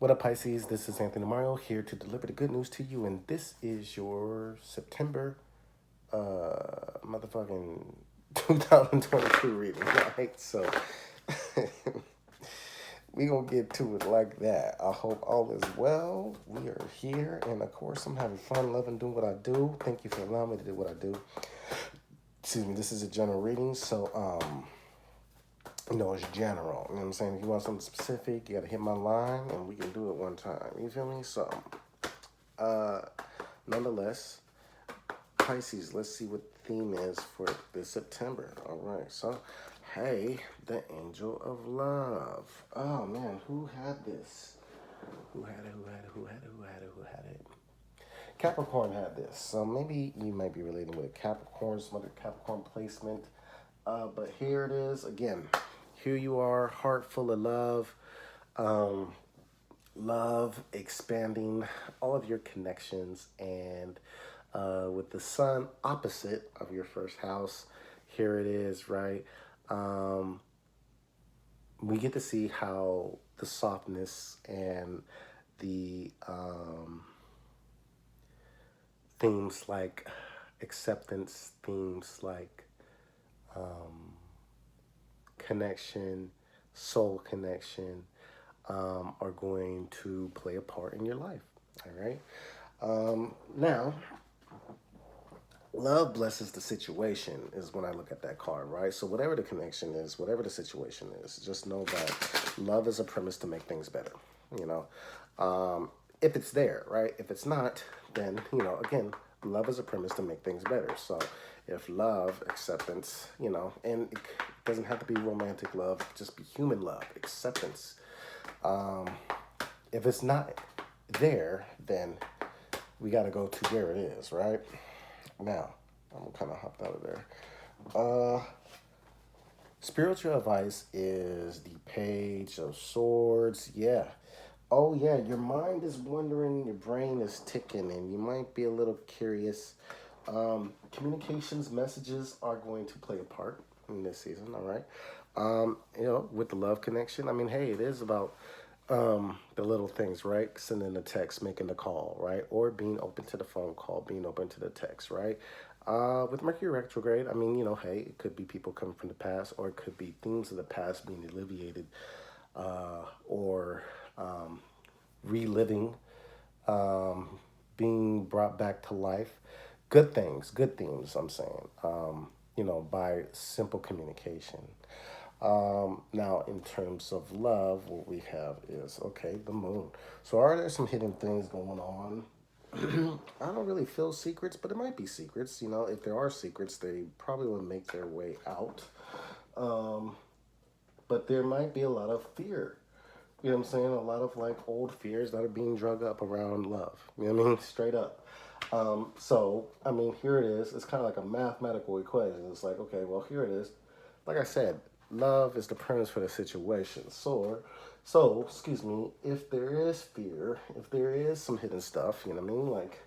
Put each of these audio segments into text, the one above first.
What up, Pisces? This is Anthony Mario here to deliver the good news to you, and this is your September, motherfucking 2022 reading, right? So we gonna get to it like that. I hope all is well. We are here, and of course, I'm having fun, loving doing what I do. Thank you for allowing me to do what I do. Excuse me. This is a general reading, so it's general. You know what I'm saying? If you want something specific, you gotta hit my line, and we can do it one time. You feel me? So. Uh, Nonetheless, Pisces, let's see what the theme is for this September. All right, so, hey, the angel of love. Oh man, who had this? Who had it? Who had it? Who had it? Who had it? Who had it? Capricorn had this. So maybe you might be relating with a Capricorn, some other Capricorn placement. But here it is again. Here you are, heart full of love. Um, Love expanding all of your connections, and with the sun opposite of your first house, here it is, right? um, we get to see how the softness and the themes like acceptance, themes like connection, soul connection, are going to play a part in your life. All right. Now, love blesses the situation is when I look at that card, right? So whatever the connection is, whatever the situation is, just know that love is a premise to make things better. You know, if it's there, right? If it's not, then again, love is a premise to make things better. So if love, acceptance, and it doesn't have to be romantic love, it could just be human love, acceptance. Um, if it's not there, then we got to go to where it is, right? Now, I'm kind of hopped out of there. Uh, Spiritual advice is the Page of Swords. Yeah. Oh, yeah. Your mind is wondering, your brain is ticking, and you might be a little curious. Communications messages are going to play a part in this season, all right? With the love connection, I mean, hey, it is about the little things, right? Sending a text, making the call, right? Or being open to the phone call, being open to the text, right? With Mercury retrograde, I mean, hey, it could be people coming from the past, or it could be themes of the past being alleviated, or reliving, um, being brought back to life. Good things, good themes, I'm saying, by simple communication. Now, in terms of love, what we have is okay, the moon. So, are there some hidden things going on? I don't really feel secrets, but it might be secrets. If there are secrets, they probably will make their way out. Um, but there might be a lot of fear. You know what I'm saying? A lot of like old fears that are being drug up around love. You know what I mean? Straight up. So, I mean, here it is. It's kind of like a mathematical equation. It's like, okay, well, here it is. Like I said, love is the premise for the situation. Excuse me, if there is fear, if there is some hidden stuff, you know what I mean? Like,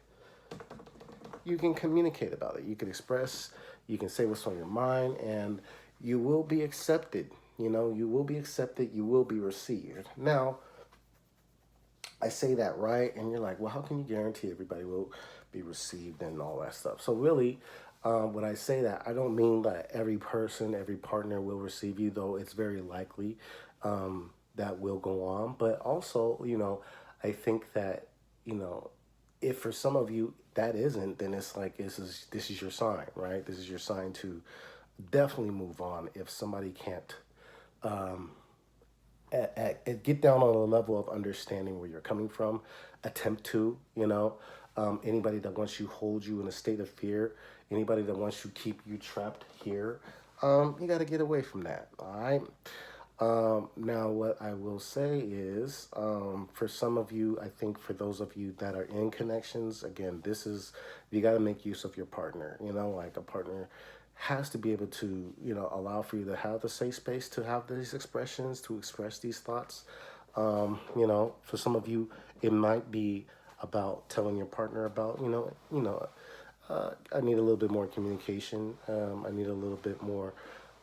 you can communicate about it. You can express, you can say what's on your mind, and you will be accepted. You will be accepted, you will be received. Now, I say that, right? And you're like, well, how can you guarantee everybody will be received and all that stuff? So, really, when I say that, I don't mean that every person, every partner will receive you, though it's very likely that will go on. But also, I think that, you know, if for some of you that isn't, then it's like this is your sign, right? This is your sign to definitely move on. If somebody can't get down on a level of understanding where you're coming from, attempt to, anybody that wants you hold you in a state of fear, anybody that wants you keep you trapped here, you got to get away from that. All right. Now, what I will say is, for some of you, I think for those of you that are in connections, again, you got to make use of your partner. Like a partner has to be able to, allow for you to have the safe space to have these expressions, to express these thoughts. For some of you, it might be about telling your partner about, I need a little bit more communication. I need a little bit more.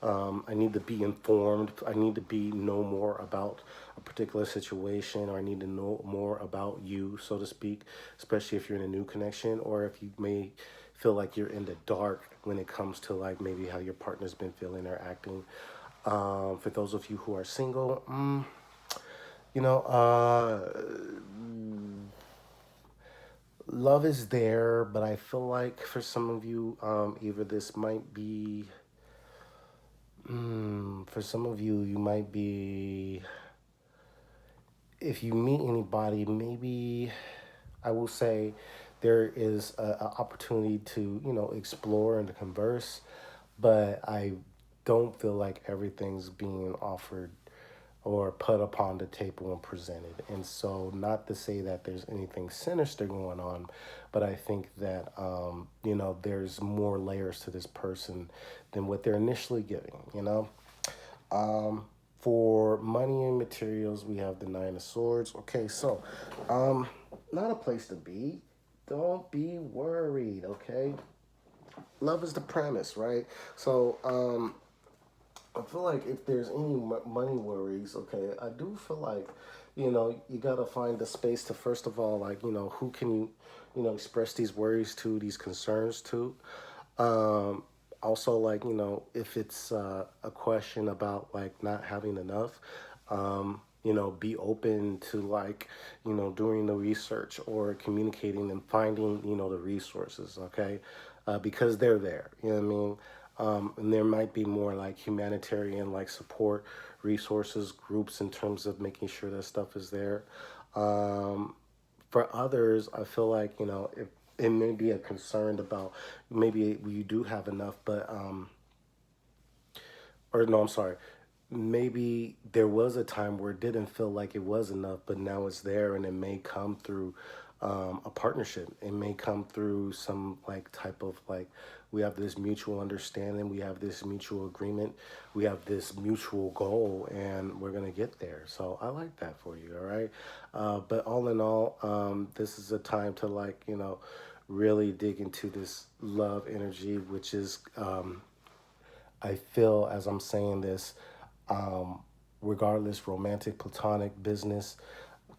I need to be informed. I need to be know more about a particular situation, or I need to know more about you, so to speak, especially if you're in a new connection, or if you may feel like you're in the dark when it comes to like maybe how your partner's been feeling or acting. For those of you who are single, you know, love is there, but I feel like for some of you, either this might be, for some of you, you might be, if you meet anybody, maybe I will say there is a opportunity to, explore and to converse, but I don't feel like everything's being offered or put upon the table and presented. And so, not to say that there's anything sinister going on, but I think that, there's more layers to this person than what they're initially giving. Um, for money and materials, we have the Nine of Swords. Okay, so, not a place to be. Don't be worried, okay? Love is the premise, right? So, I feel like if there's any money worries, okay, I do feel like, you gotta find the space to first of all, like, who can you, express these worries to, these concerns to. Um, Also, like, if it's a question about like not having enough, be open to like, doing the research or communicating and finding, the resources, okay? Because they're there, you know what I mean? And there might be more like humanitarian like support resources groups in terms of making sure that stuff is there. Um, for others, I feel like, if it may be a concern about maybe you do have enough, but or no, I'm sorry. Maybe there was a time where it didn't feel like it was enough, but now it's there, and it may come through a partnership. It may come through some like type of like we have this mutual understanding, we have this mutual agreement, we have this mutual goal, and we're gonna get there. So I like that for you, all right. But all in all, this is a time to like really dig into this love energy, which is I feel as I'm saying this, um, regardless, romantic, platonic, business,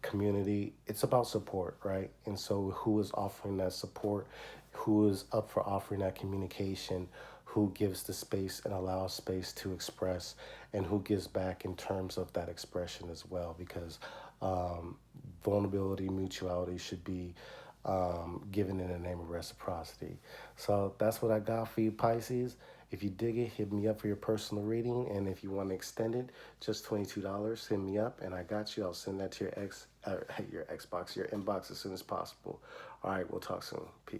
community, it's about support, right? And so, who is offering that support? Who is up for offering that communication? Who gives the space and allows space to express? And who gives back in terms of that expression as well? Because vulnerability, mutuality should be given in the name of reciprocity. So that's what I got for you, Pisces. If you dig it, hit me up for your personal reading, and if you want to extend it, just $22. Hit me up, and I got you. I'll send that to your your Xbox, your inbox as soon as possible. All right, we'll talk soon. Peace.